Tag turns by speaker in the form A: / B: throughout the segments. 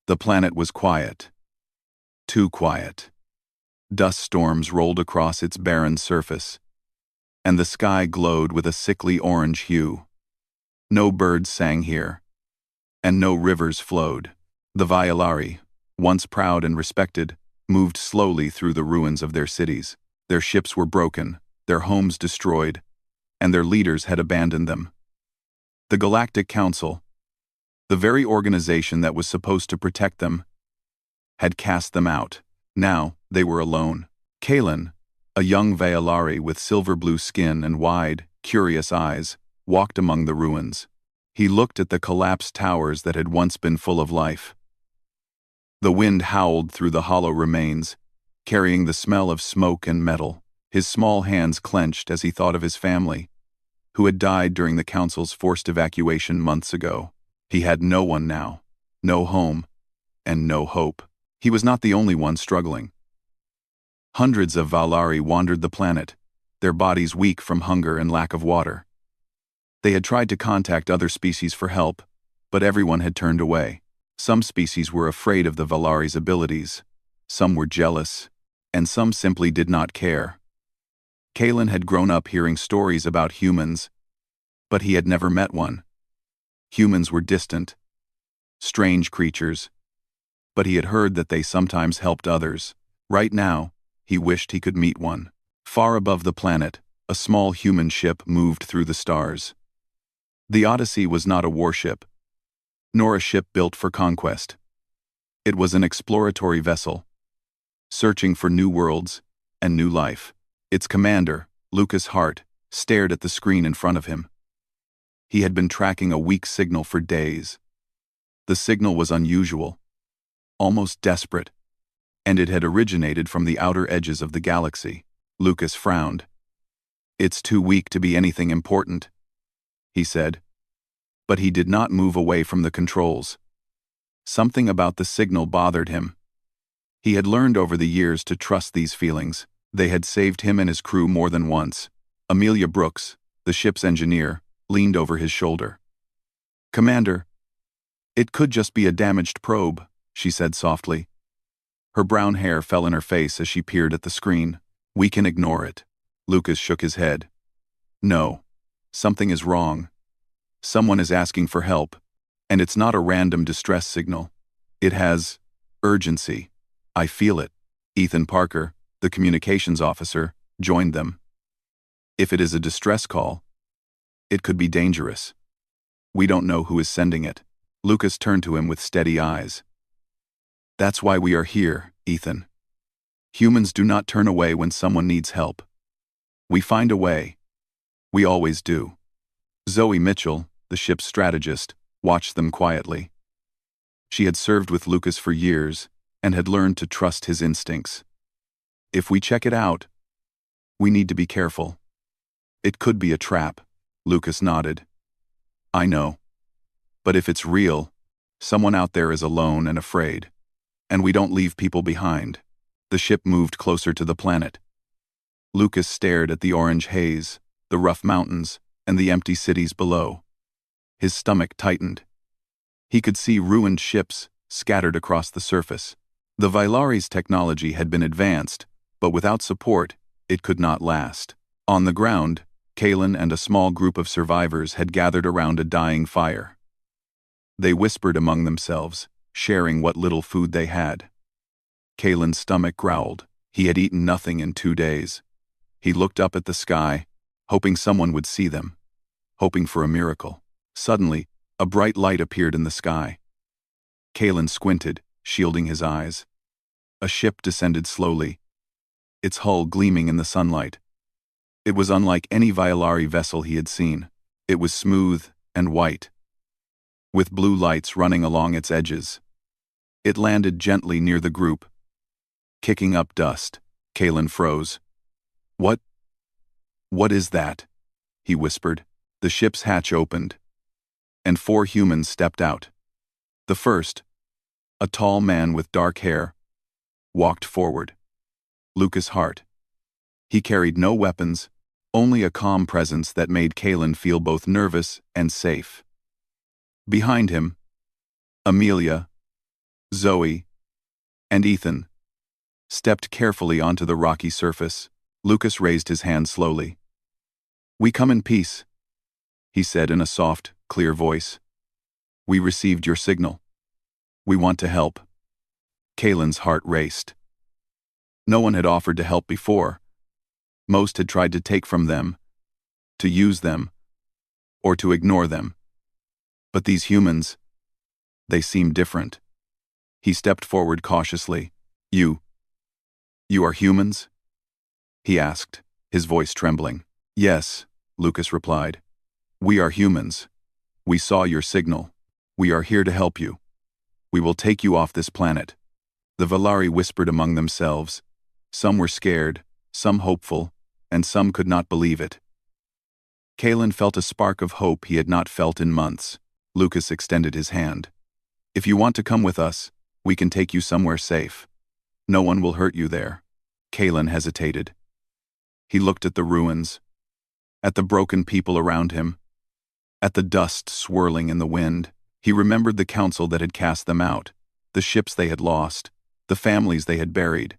A: The planet was quiet. Too quiet. Dust storms rolled across its barren surface, and the sky glowed with a sickly orange hue. No birds sang here, and no rivers flowed. The Violari, once proud and respected, moved slowly through the ruins of their cities. Their ships were broken, their homes destroyed, and their leaders had abandoned them. The Galactic Council, the very organization that was supposed to protect them, had cast them out. Now they were alone. Kalen, a young Violari with silver-blue skin and wide, curious eyes, walked among the ruins. He looked at the collapsed towers that had once been full of life. The wind howled through the hollow remains, carrying the smell of smoke and metal. His small hands clenched as he thought of his family, who had died during the Council's forced evacuation months ago. He had no one now, no home, and no hope. He was not the only one struggling. Hundreds of Valari wandered the planet, their bodies weak from hunger and lack of water. They had tried to contact other species for help, but everyone had turned away. Some species were afraid of the Valari's abilities, some were jealous, and some simply did not care. Kalen had grown up hearing stories about humans, but he had never met one. Humans were distant, strange creatures, but he had heard that they sometimes helped others. Right now, he wished he could meet one. Far above the planet, a small human ship moved through the stars. The Odyssey was not a warship, nor a ship built for conquest. It was an exploratory vessel, searching for new worlds and new life. Its commander, Lucas Hart, stared at the screen in front of him. He had been tracking a weak signal for days. The signal was unusual, almost desperate, and it had originated from the outer edges of the galaxy. Lucas frowned. "It's too weak to be anything important," he said. But he did not move away from the controls. Something about the signal bothered him. He had learned over the years to trust these feelings. They had saved him and his crew more than once. Amelia Brooks, the ship's engineer, leaned over his shoulder. "Commander, it could just be a damaged probe," she said softly. Her brown hair fell in her face as she peered at the screen. "We can ignore it." Lucas shook his head. "No, something is wrong. Someone is asking for help, and it's not a random distress signal. It has urgency. I feel it." Ethan Parker, the communications officer, joined them. "If it is a distress call, it could be dangerous. We don't know who is sending it." Lucas turned to him with steady eyes. "That's why we are here, Ethan. Humans do not turn away when someone needs help. We find a way. We always do." Zoe Mitchell, the ship's strategist, watched them quietly. She had served with Lucas for years and had learned to trust his instincts. "If we check it out, we need to be careful. It could be a trap." Lucas nodded. "I know. But if it's real, someone out there is alone and afraid. And we don't leave people behind." The ship moved closer to the planet. Lucas stared at the orange haze, the rough mountains, and the empty cities below. His stomach tightened. He could see ruined ships scattered across the surface. The Vailari's technology had been advanced, but without support, it could not last. On the ground, Kalen and a small group of survivors had gathered around a dying fire. They whispered among themselves, sharing what little food they had. Kalen's stomach growled. He had eaten nothing in 2 days. He looked up at the sky, hoping someone would see them, hoping for a miracle. Suddenly, a bright light appeared in the sky. Kalen squinted, shielding his eyes. A ship descended slowly, its hull gleaming in the sunlight. It was unlike any Violari vessel he had seen. It was smooth and white, with blue lights running along its edges. It landed gently near the group, kicking up dust. Kalen froze. What is that?" he whispered. The ship's hatch opened, and 4 humans stepped out. The first, a tall man with dark hair, walked forward. Lucas Hart. He carried no weapons, only a calm presence that made Kalen feel both nervous and safe. Behind him, Amelia, Zoe, and Ethan stepped carefully onto the rocky surface. Lucas raised his hand slowly. "We come in peace," he said in a soft, clear voice. "We received your signal. We want to help." Kaylin's heart raced. No one had offered to help before. Most had tried to take from them, to use them, or to ignore them. But these humans, they seemed different. He stepped forward cautiously. You are humans?" he asked, his voice trembling. "Yes," Lucas replied. "We are humans. We saw your signal. We are here to help you. We will take you off this planet." The Valari whispered among themselves. Some were scared, some hopeful, and some could not believe it. Kaylin felt a spark of hope he had not felt in months. Lucas extended his hand. "If you want to come with us, we can take you somewhere safe. No one will hurt you there." Kaylin hesitated. He looked at the ruins, at the broken people around him, at the dust swirling in the wind. He remembered the council that had cast them out, the ships they had lost, the families they had buried.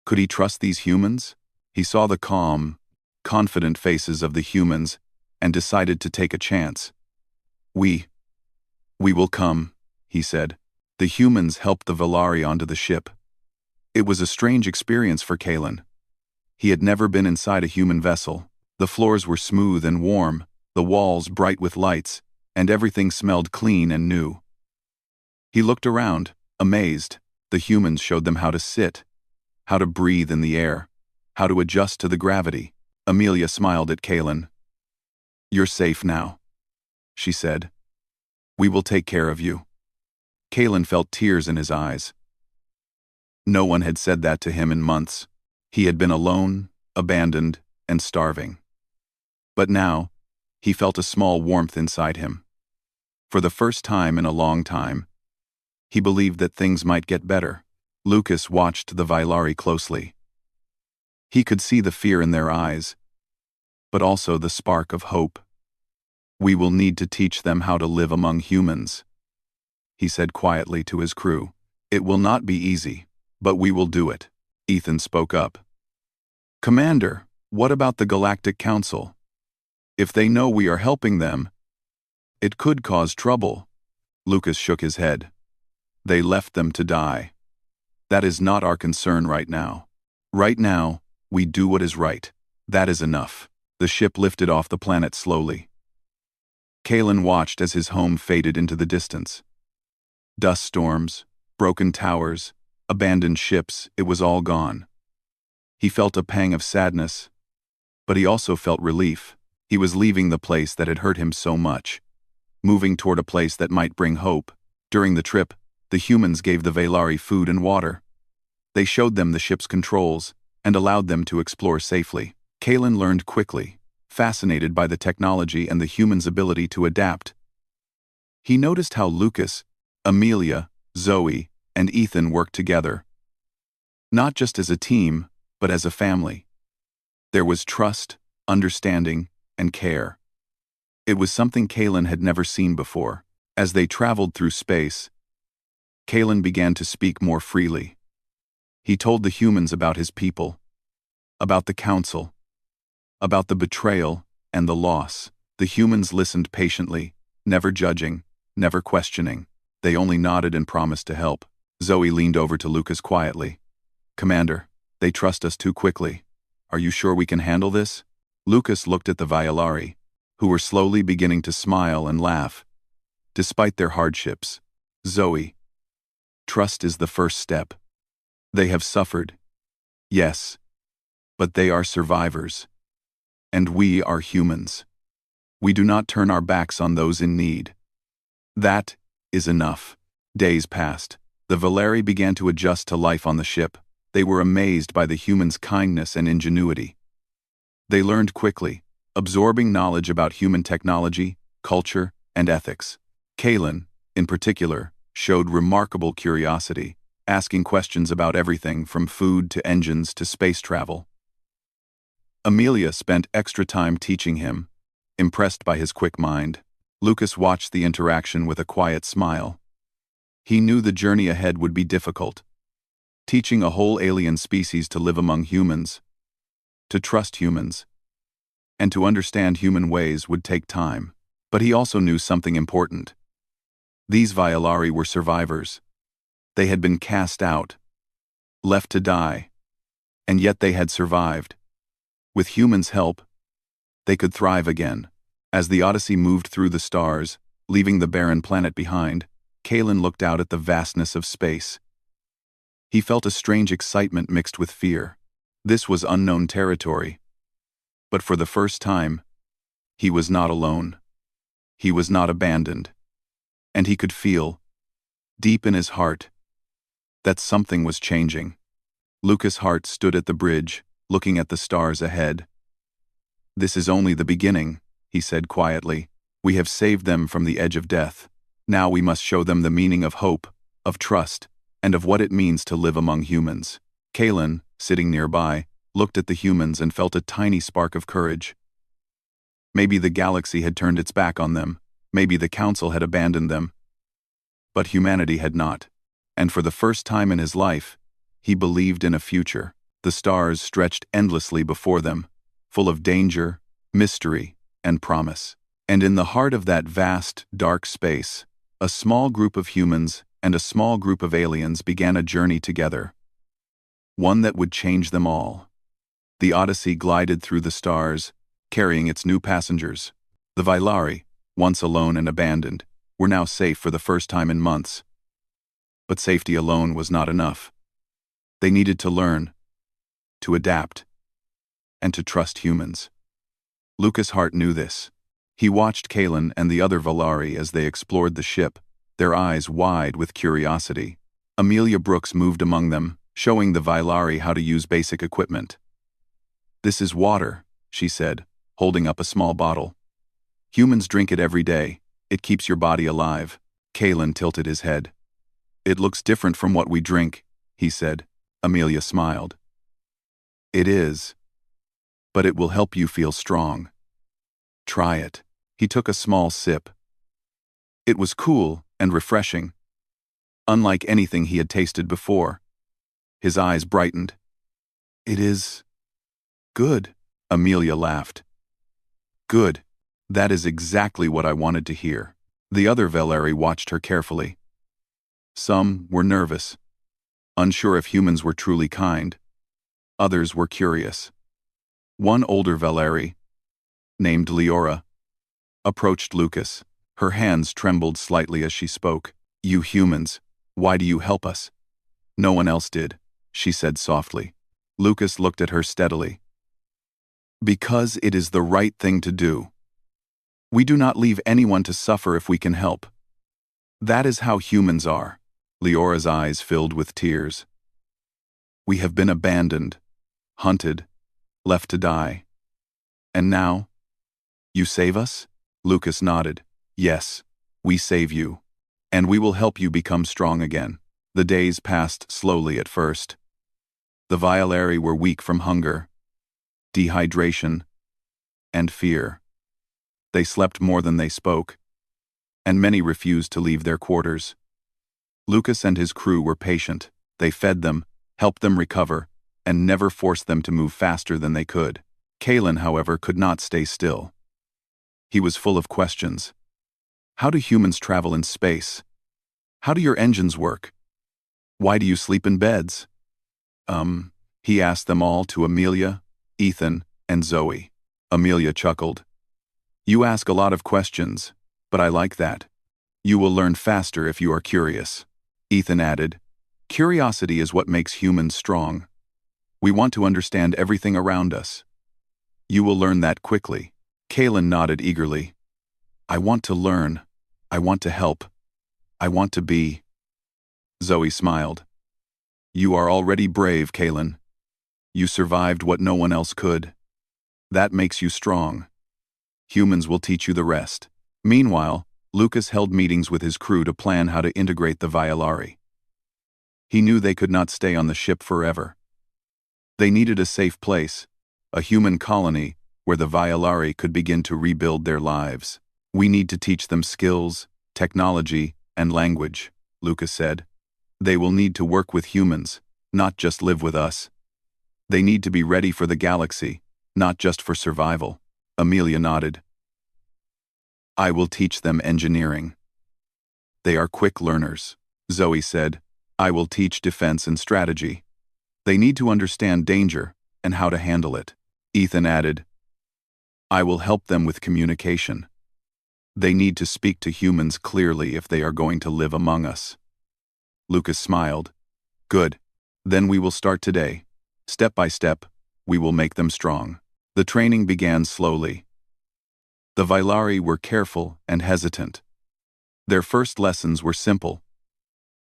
A: Could he trust these humans? He saw the calm, confident faces of the humans and decided to take a chance. We will come," he said. The humans helped the Valari onto the ship. It was a strange experience for Kaylin. He had never been inside a human vessel. The floors were smooth and warm, the walls bright with lights, and everything smelled clean and new. He looked around, amazed. The humans showed them how to sit, how to breathe in the air, how to adjust to the gravity. Amelia smiled at Kaylin. "You're safe now," she said. "We will take care of you." Kaylin felt tears in his eyes. No one had said that to him in months. He had been alone, abandoned, and starving. But now, he felt a small warmth inside him. For the first time in a long time, he believed that things might get better. Lucas watched the Valari closely. He could see the fear in their eyes, but also the spark of hope. "We will need to teach them how to live among humans," he said quietly to his crew. "It will not be easy, but we will do it." Ethan spoke up. "Commander, what about the Galactic Council? If they know we are helping them, it could cause trouble." Lucas shook his head. "They left them to die. That is not our concern right now. Right now, we do what is right. That is enough." The ship lifted off the planet slowly. Kaylin watched as his home faded into the distance. Dust storms, broken towers, abandoned ships, it was all gone. He felt a pang of sadness, but he also felt relief. He was leaving the place that had hurt him so much, moving toward a place that might bring hope. During the trip, the humans gave the Valari food and water. They showed them the ship's controls and allowed them to explore safely. Kaylin learned quickly, fascinated by the technology and the humans' ability to adapt. He noticed how Lucas, Amelia, Zoe, and Ethan worked together. Not just as a team, but as a family. There was trust, understanding, and care. It was something Kaylin had never seen before. As they traveled through space, Kaylin began to speak more freely. He told the humans about his people, about the council, about the betrayal and the loss. The humans listened patiently, never judging, never questioning. They only nodded and promised to help. Zoe leaned over to Lucas quietly. "Commander, they trust us too quickly. Are you sure we can handle this?" Lucas looked at the Valari, who were slowly beginning to smile and laugh. Despite their hardships, "Zoe, trust is the first step. They have suffered, yes, but they are survivors. And we are humans. We do not turn our backs on those in need. That is enough." Days passed. The Valari began to adjust to life on the ship. They were amazed by the humans' kindness and ingenuity. They learned quickly, absorbing knowledge about human technology, culture, and ethics. Kaylin, in particular, showed remarkable curiosity, asking questions about everything from food to engines to space travel. Amelia spent extra time teaching him, impressed by his quick mind. Lucas watched the interaction with a quiet smile. He knew the journey ahead would be difficult. Teaching a whole alien species to live among humans, to trust humans, and to understand human ways would take time. But he also knew something important. These Violari were survivors. They had been cast out, left to die, and yet they had survived. With humans' help, they could thrive again. As the Odyssey moved through the stars, leaving the barren planet behind, Kalen looked out at the vastness of space. He felt a strange excitement mixed with fear. This was unknown territory. But for the first time, he was not alone. He was not abandoned. And he could feel, deep in his heart, that something was changing. Lucas Hart stood at the bridge, looking at the stars ahead. "This is only the beginning," he said quietly. "We have saved them from the edge of death. Now we must show them the meaning of hope, of trust, and of what it means to live among humans." Kalen, sitting nearby, looked at the humans and felt a tiny spark of courage. Maybe the galaxy had turned its back on them. Maybe the Council had abandoned them. But humanity had not. And for the first time in his life, he believed in a future. The stars stretched endlessly before them, full of danger, mystery, and promise. And in the heart of that vast, dark space, a small group of humans and a small group of aliens began a journey together. One that would change them all. The Odyssey glided through the stars, carrying its new passengers. The Violari, once alone and abandoned, were now safe for the first time in months. But safety alone was not enough. They needed to learn, to adapt, and to trust humans. Lucas Hart knew this. He watched Kalen and the other Violari as they explored the ship, their eyes wide with curiosity. Amelia Brooks moved among them, showing the Violari how to use basic equipment. "This is water," she said, holding up a small bottle. "Humans drink it every day. It keeps your body alive." Kalen tilted his head. "It looks different from what we drink," he said. Amelia smiled. "It is. But it will help you feel strong. Try it." He took a small sip. It was cool and refreshing, unlike anything he had tasted before. His eyes brightened. "It is good," Amelia laughed. "Good. That is exactly what I wanted to hear." The other Violari watched her carefully. Some were nervous, unsure if humans were truly kind. Others were curious. One older Violari, named Leora, approached Lucas. Her hands trembled slightly as she spoke. "You humans, why do you help us?" "No one else did," she said softly. Lucas looked at her steadily. "Because it is the right thing to do. We do not leave anyone to suffer if we can help. That is how humans are." Leora's eyes filled with tears. "We have been abandoned, hunted, left to die. And now, you save us?" Lucas nodded. "Yes, we save you. And we will help you become strong again." The days passed slowly at first. The Violari were weak from hunger, dehydration, and fear. They slept more than they spoke, and many refused to leave their quarters. Lucas and his crew were patient. They fed them, helped them recover, and never forced them to move faster than they could. Kalen, however, could not stay still. He was full of questions. How do humans travel in space? How do your engines work? Why do you sleep in beds? He asked them all to Amelia, Ethan, and Zoe. Amelia chuckled. "You ask a lot of questions, but I like that. You will learn faster if you are curious." Ethan added, "Curiosity is what makes humans strong. We want to understand everything around us. You will learn that quickly." Kalen nodded eagerly. "I want to learn. I want to help. I want to be." Zoe smiled. "You are already brave, Kalen. You survived what no one else could. That makes you strong. Humans will teach you the rest." Meanwhile, Lucas held meetings with his crew to plan how to integrate the Violari. He knew they could not stay on the ship forever. They needed a safe place, a human colony where the Violari could begin to rebuild their lives. "We need to teach them skills, technology, and language," Lucas said. They will need to work with humans, not just live with us. They need to be ready for the galaxy, not just for survival. Amelia nodded. I will teach them engineering. They are quick learners. Zoe said. I will teach defense and strategy. They need to understand danger and how to handle it. Ethan added. I will help them with communication. They need to speak to humans clearly if they are going to live among us. Lucas smiled. Good. Then we will start today. Step by step, we will make them strong. The training began slowly. The Vailari were careful and hesitant. Their first lessons were simple.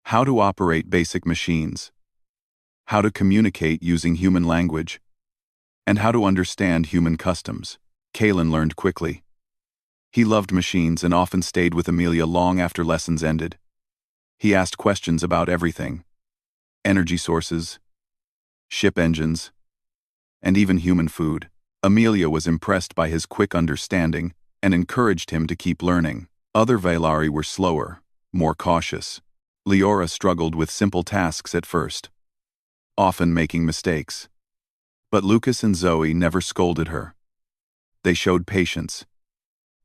A: How to operate basic machines. How to communicate using human language. And how to understand human customs. Kalen learned quickly. He loved machines and often stayed with Amelia long after lessons ended. He asked questions about everything. Energy sources, ship engines, and even human food. Amelia was impressed by his quick understanding and encouraged him to keep learning. Other Vailari were slower, more cautious. Leora struggled with simple tasks at first, often making mistakes. But Lucas and Zoe never scolded her. They showed patience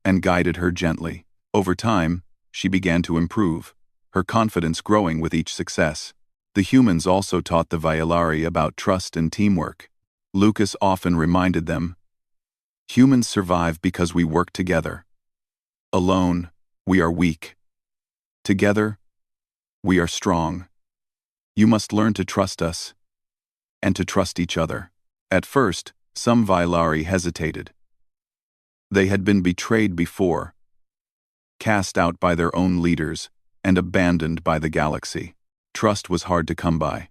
A: and guided her gently. Over time, she began to improve, her confidence growing with each success. The humans also taught the Vailari about trust and teamwork. Lucas often reminded them, humans survive because we work together. Alone, we are weak. Together, we are strong. You must learn to trust us, and to trust each other. At first, some Vailari hesitated. They had been betrayed before, cast out by their own leaders, and abandoned by the galaxy. Trust was hard to come by.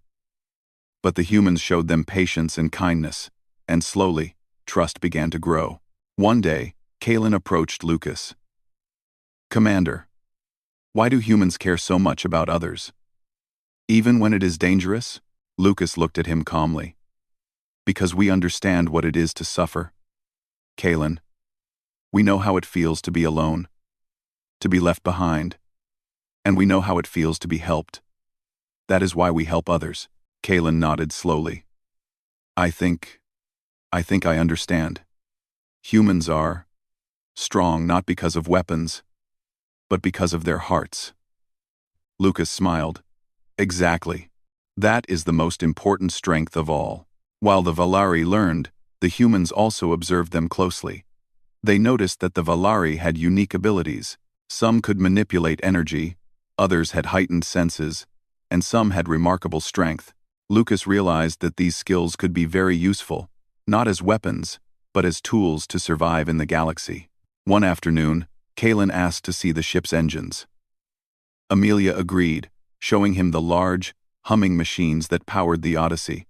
A: But the humans showed them patience and kindness, and slowly, trust began to grow. One day, Kalen approached Lucas. Commander, why do humans care so much about others? Even when it is dangerous? Lucas looked at him calmly. Because we understand what it is to suffer. Kalen, we know how it feels to be alone, to be left behind, and we know how it feels to be helped. That is why we help others. Kalen nodded slowly. I think I understand. Humans are strong not because of weapons, but because of their hearts. Lucas smiled. Exactly. That is the most important strength of all. While the Vailari learned, the humans also observed them closely. They noticed that the Vailari had unique abilities. Some could manipulate energy, others had heightened senses, and some had remarkable strength. Lucas realized that these skills could be very useful, not as weapons, but as tools to survive in the galaxy. One afternoon, Kalen asked to see the ship's engines. Amelia agreed, showing him the large, humming machines that powered the Odyssey.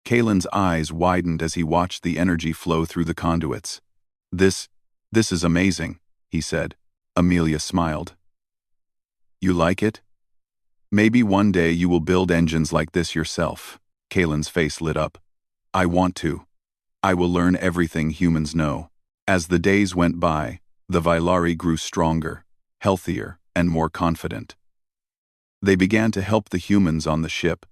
A: Kalen's eyes widened as he watched the energy flow through the conduits. This is amazing, he said. Amelia smiled. You like it? Maybe one day you will build engines like this yourself. Kalen's face lit up. I want to. I will learn everything humans know. As the days went by, the Vailari grew stronger, healthier, and more confident. They began to help the humans on the ship,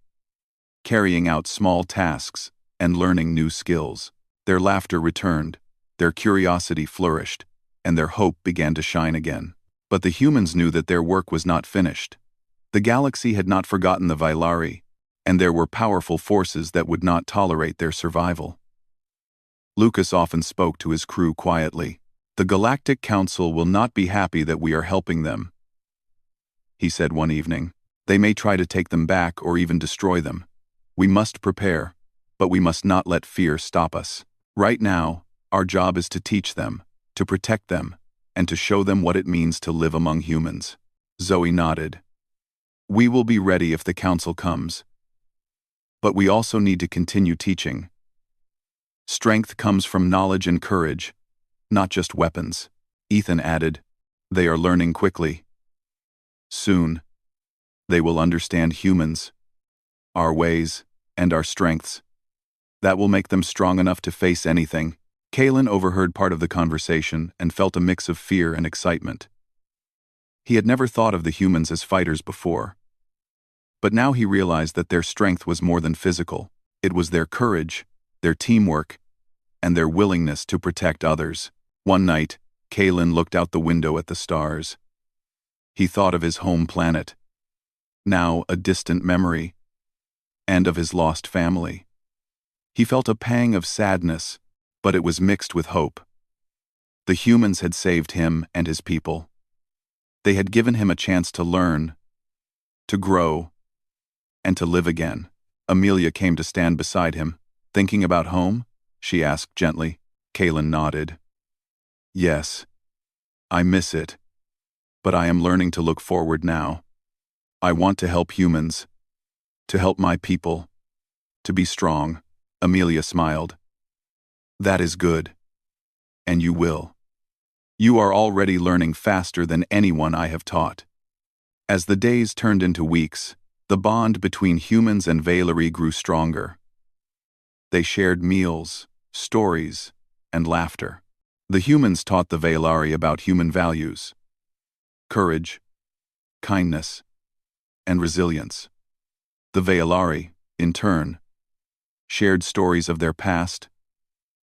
A: carrying out small tasks and learning new skills. Their laughter returned, their curiosity flourished, and their hope began to shine again. But the humans knew that their work was not finished. The galaxy had not forgotten the Vailari, and there were powerful forces that would not tolerate their survival. Lucas often spoke to his crew quietly. The Galactic Council will not be happy that we are helping them, he said one evening. They may try to take them back or even destroy them. We must prepare, but we must not let fear stop us. Right now, our job is to teach them, to protect them, and to show them what it means to live among humans. Zoe nodded. We will be ready if the council comes. But we also need to continue teaching. Strength comes from knowledge and courage, not just weapons. Ethan added, they are learning quickly. Soon, they will understand humans, our ways, and our strengths. That will make them strong enough to face anything. Kalen overheard part of the conversation and felt a mix of fear and excitement. He had never thought of the humans as fighters before. But now he realized that their strength was more than physical. It was their courage, their teamwork, and their willingness to protect others. One night, Kalen looked out the window at the stars. He thought of his home planet, now a distant memory, and of his lost family. He felt a pang of sadness, but it was mixed with hope. The humans had saved him and his people. They had given him a chance to learn, to grow, and to live again. Amelia came to stand beside him. "Thinking about home?" she asked gently. Kalen nodded. "Yes. I miss it. But I am learning to look forward now. I want to help humans, to help my people, to be strong." Amelia smiled. "That is good. And you will. You are already learning faster than anyone I have taught." As the days turned into weeks, the bond between humans and Valerie grew stronger. They shared meals, stories, and laughter. The humans taught the Valari about human values: courage, kindness, and resilience. The Valari, in turn, shared stories of their past,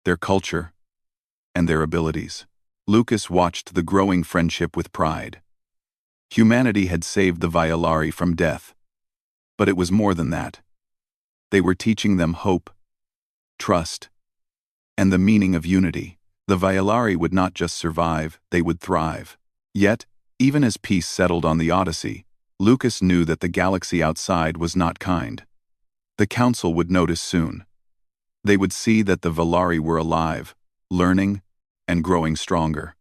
A: their culture, and their abilities. Lucas watched the growing friendship with pride. Humanity had saved the Valari from death. But it was more than that. They were teaching them hope, trust, and the meaning of unity. The Valari would not just survive, they would thrive. Yet, even as peace settled on the Odyssey, Lucas knew that the galaxy outside was not kind. The Council would notice soon. They would see that the Valari were alive, learning, and growing stronger.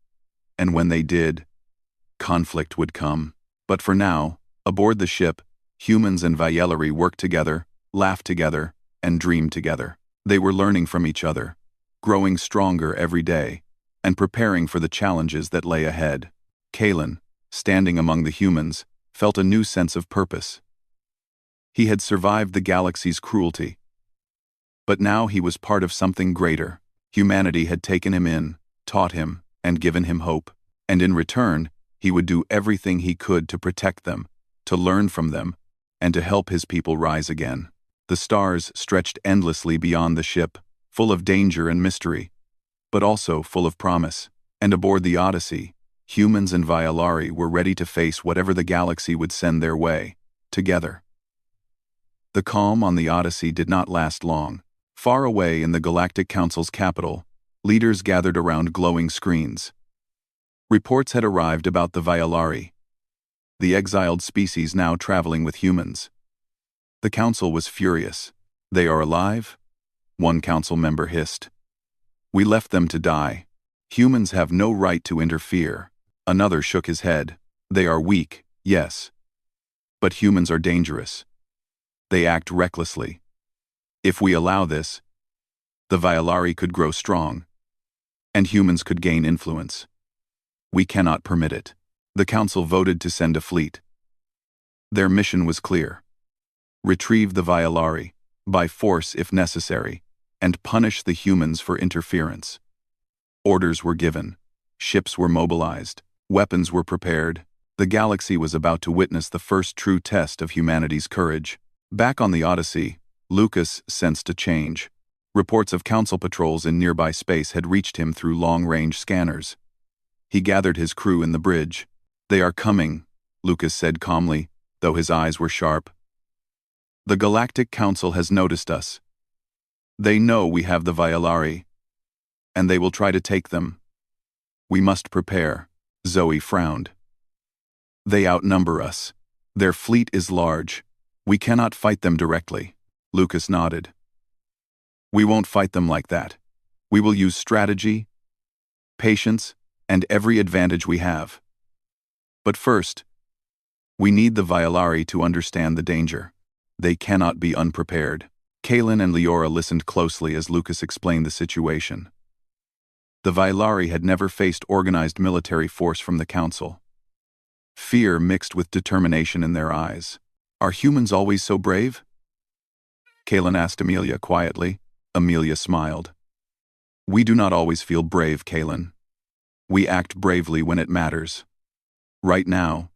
A: And when they did, conflict would come. But for now, aboard the ship, humans and Valari worked together, laughed together, and dreamed together. They were learning from each other, growing stronger every day, and preparing for the challenges that lay ahead. Kalen, standing among the humans, felt a new sense of purpose. He had survived the galaxy's cruelty. But now he was part of something greater. Humanity had taken him in, taught him, and given him hope. And in return, he would do everything he could to protect them, to learn from them, and to help his people rise again. The stars stretched endlessly beyond the ship, full of danger and mystery, but also full of promise. And aboard the Odyssey, humans and Valari were ready to face whatever the galaxy would send their way, together. The calm on the Odyssey did not last long. Far away in the Galactic Council's capital, leaders gathered around glowing screens. Reports had arrived about the Valari, the exiled species now traveling with humans. The council was furious. "They are alive?" one council member hissed. "We left them to die. Humans have no right to interfere." Another shook his head. "They are weak, yes. But humans are dangerous. They act recklessly. If we allow this, the Valari could grow strong, and humans could gain influence. We cannot permit it." The council voted to send a fleet. Their mission was clear: retrieve the Valari, by force if necessary, and punish the humans for interference. Orders were given, ships were mobilized, weapons were prepared. The galaxy was about to witness the first true test of humanity's courage. Back on the Odyssey, Lucas sensed a change. Reports of council patrols in nearby space had reached him through long-range scanners. He gathered his crew in the bridge. "They are coming," Lucas said calmly, though his eyes were sharp. "The Galactic Council has noticed us. They know we have the Valari, and they will try to take them. We must prepare." Zoe frowned. "They outnumber us. Their fleet is large. We cannot fight them directly." Lucas nodded. "We won't fight them like that. We will use strategy, patience, and every advantage we have. But first, we need the Valari to understand the danger. They cannot be unprepared." Kalen and Leora listened closely as Lucas explained the situation. The Valari had never faced organized military force from the Council. Fear mixed with determination in their eyes. "Are humans always so brave?" Kalen asked Amelia quietly. Amelia smiled. "We do not always feel brave, Kalen. We act bravely when it matters. Right now,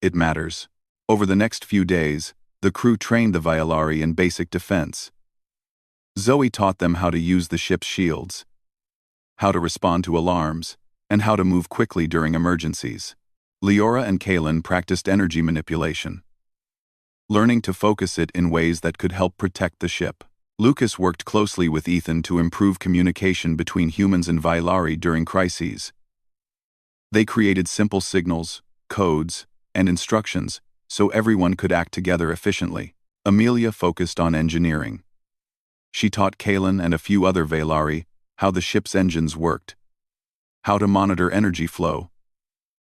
A: it matters. Over the next few days, the crew trained the Violari in basic defense. Zoe taught them how to use the ship's shields, how to respond to alarms, and how to move quickly during emergencies. Leora and Kalen practiced energy manipulation, learning to focus it in ways that could help protect the ship. Lucas worked closely with Ethan to improve communication between humans and Violari during crises. They created simple signals, codes, and instructions so everyone could act together efficiently. Amelia focused on engineering. She taught Kalen and a few other Violari how the ship's engines worked, how to monitor energy flow,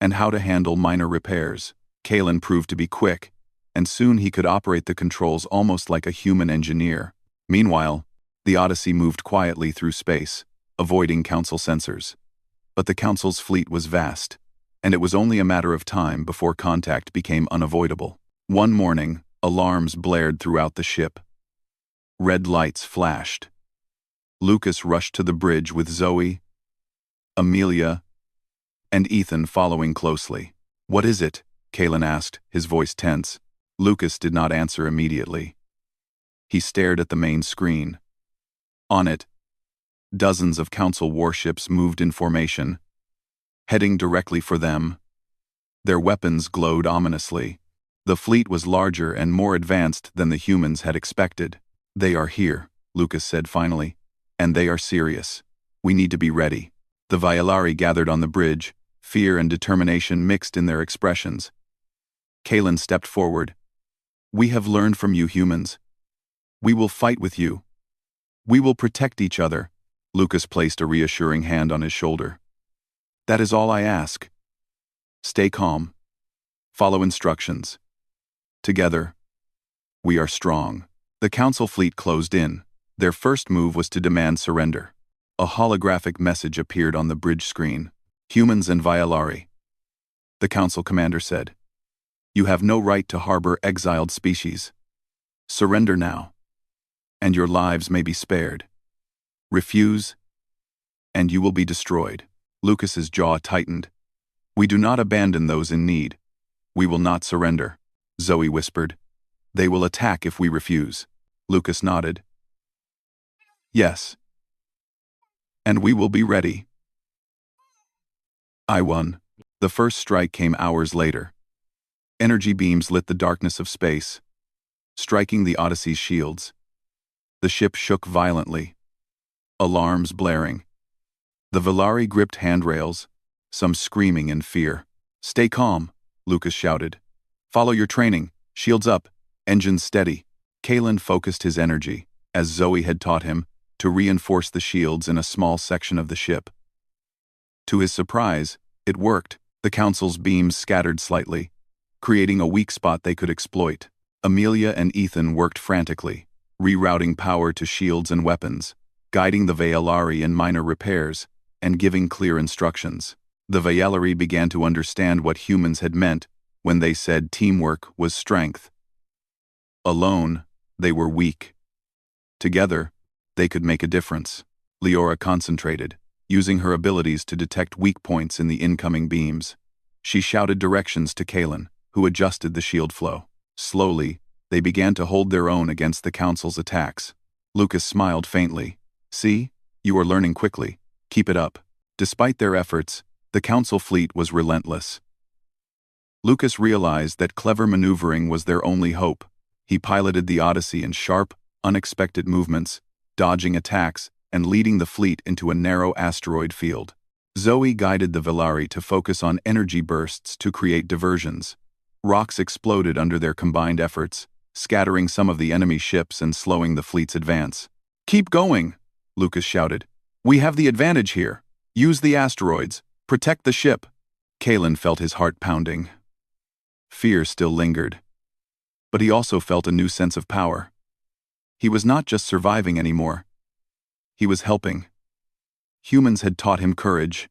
A: and how to handle minor repairs. Kalen proved to be quick, and soon he could operate the controls almost like a human engineer. Meanwhile, the Odyssey moved quietly through space, avoiding Council sensors. But the Council's fleet was vast, and it was only a matter of time before contact became unavoidable. One morning, alarms blared throughout the ship. Red lights flashed. Lucas rushed to the bridge with Zoe, Amelia, and Ethan following closely. "What is it?" Kalen asked, his voice tense. Lucas did not answer immediately. He stared at the main screen. On it, dozens of Council warships moved in formation, heading directly for them. Their weapons glowed ominously. The fleet was larger and more advanced than the humans had expected. "They are here," Lucas said finally, "and they are serious. We need to be ready." The Violari gathered on the bridge, fear and determination mixed in their expressions. Kalen stepped forward. "We have learned from you humans. We will fight with you. We will protect each other." Lucas placed a reassuring hand on his shoulder. "That is all I ask. Stay calm. Follow instructions. Together, we are strong." The Council fleet closed in. Their first move was to demand surrender. A holographic message appeared on the bridge screen. "Humans and Violari," the Council commander said. "You have no right to harbor exiled species. Surrender now, and your lives may be spared. Refuse, and you will be destroyed." Lucas's jaw tightened. "We do not abandon those in need. We will not surrender," Zoe whispered. "They will attack if we refuse." Lucas nodded. "Yes. And we will be ready." I won. The first strike came hours later. Energy beams lit the darkness of space, striking the Odyssey's shields. The ship shook violently, alarms blaring. The Violari gripped handrails, some screaming in fear. "Stay calm," Lucas shouted. "Follow your training, shields up, engines steady." Kalen focused his energy, as Zoe had taught him, to reinforce the shields in a small section of the ship. To his surprise, it worked. The Council's beams scattered slightly, creating a weak spot they could exploit. Amelia and Ethan worked frantically, rerouting power to shields and weapons, guiding the Violari in minor repairs, and giving clear instructions. The Violari began to understand what humans had meant when they said teamwork was strength. Alone, they were weak. Together, they could make a difference. Leora concentrated, using her abilities to detect weak points in the incoming beams. She shouted directions to Kalen, who adjusted the shield flow. Slowly, they began to hold their own against the Council's attacks. Lucas smiled faintly. "See? You are learning quickly. Keep it up." Despite their efforts, the Council fleet was relentless. Lucas realized that clever maneuvering was their only hope. He piloted the Odyssey in sharp, unexpected movements, dodging attacks and leading the fleet into a narrow asteroid field. Zoe guided the Violari to focus on energy bursts to create diversions. Rocks exploded under their combined efforts, scattering some of the enemy ships and slowing the fleet's advance. "Keep going," Lucas shouted. "We have the advantage here. Use the asteroids. Protect the ship." Kalen felt his heart pounding. Fear still lingered. But he also felt a new sense of power. He was not just surviving anymore. He was helping. Humans had taught him courage,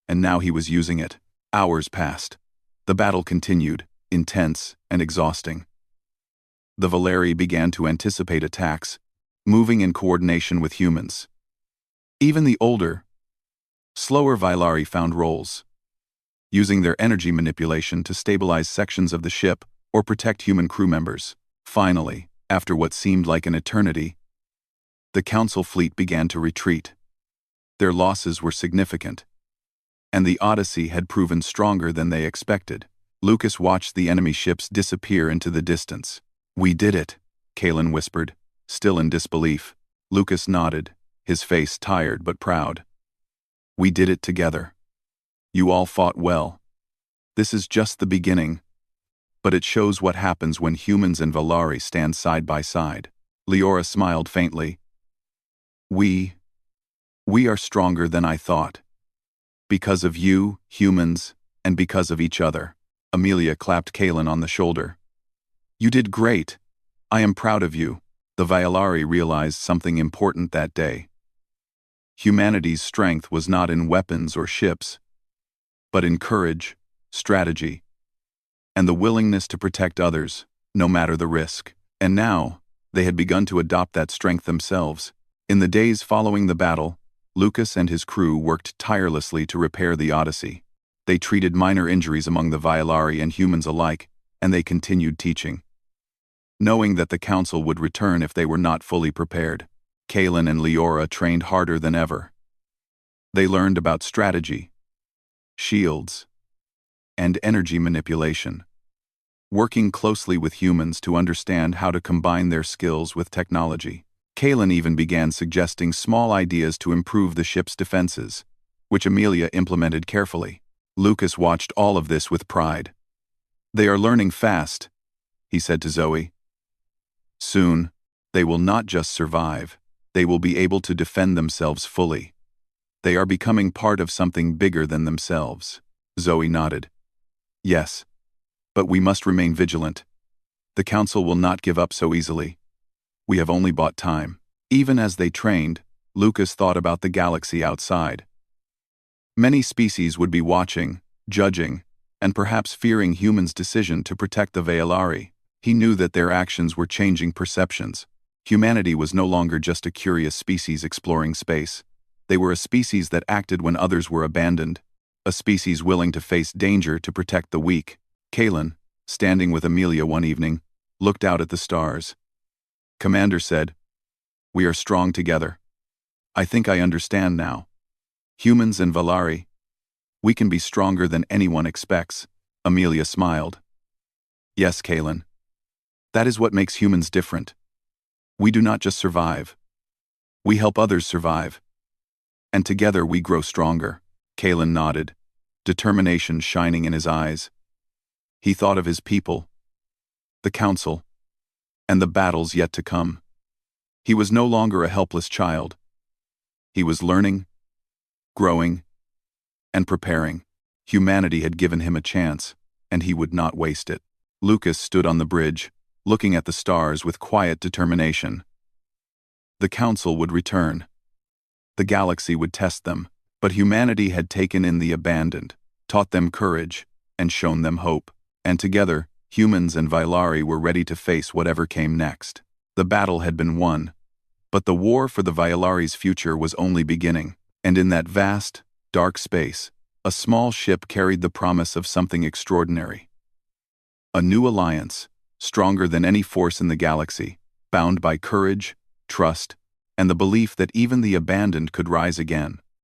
A: and now he was using it. Hours passed. The battle continued, intense and exhausting. The Violari began to anticipate attacks, moving in coordination with humans. Even the older, slower Violari found roles. using their energy manipulation to stabilize sections of the ship or protect human crew members. Finally, after what seemed like an eternity, the Council fleet began to retreat. Their losses were significant, and the Odyssey had proven stronger than they expected. Lucas watched the enemy ships disappear into the distance. "We did it," Kalen whispered, still in disbelief. Lucas nodded, his face tired but proud. "We did it together. You all fought well. This is just the beginning, but it shows what happens when humans and Valari stand side by side." Leora smiled faintly. We are stronger than I thought. Because of you, humans, and because of each other." Amelia clapped Kalen on the shoulder. "You did great. I am proud of you." The Violari realized something important that day. Humanity's strength was not in weapons or ships, but in courage, strategy, and the willingness to protect others, no matter the risk. And now, they had begun to adopt that strength themselves. In the days following the battle, Lucas and his crew worked tirelessly to repair the Odyssey. They treated minor injuries among the Violari and humans alike, and they continued teaching. Knowing that the Council would return if they were not fully prepared, Kalen and Leora trained harder than ever. They learned about strategy, shields, and energy manipulation, working closely with humans to understand how to combine their skills with technology. Kalen even began suggesting small ideas to improve the ship's defenses, which Amelia implemented carefully. Lucas watched all of this with pride. "They are learning fast," he said to Zoe. "Soon, they will not just survive, they will be able to defend themselves fully. They are becoming part of something bigger than themselves." Zoe nodded. "Yes, but we must remain vigilant. The Council will not give up so easily. We have only bought time." Even as they trained, Lucas thought about the galaxy outside. Many species would be watching, judging, and perhaps fearing humans' decision to protect the Violari. He knew that their actions were changing perceptions. Humanity was no longer just a curious species exploring space. They were a species that acted when others were abandoned, a species willing to face danger to protect the weak. Kalen, standing with Amelia one evening, looked out at the stars. "Commander said, 'We are strong together.' I think I understand now. Humans and Valari, we can be stronger than anyone expects." Amelia smiled. "Yes, Kalen. That is what makes humans different. We do not just survive. We help others survive. And together we grow stronger." Kalen nodded, determination shining in his eyes. He thought of his people, the Council, and the battles yet to come. He was no longer a helpless child. He was learning, growing, and preparing. Humanity had given him a chance, and he would not waste it. Lucas stood on the bridge, looking at the stars with quiet determination. The Council would return. The galaxy would test them, but humanity had taken in the abandoned, taught them courage, and shown them hope. And together, humans and Violari were ready to face whatever came next. The battle had been won, but the war for the Violari's future was only beginning. And in that vast, dark space, a small ship carried the promise of something extraordinary. A new alliance, stronger than any force in the galaxy, bound by courage, trust, and the belief that even the abandoned could rise again.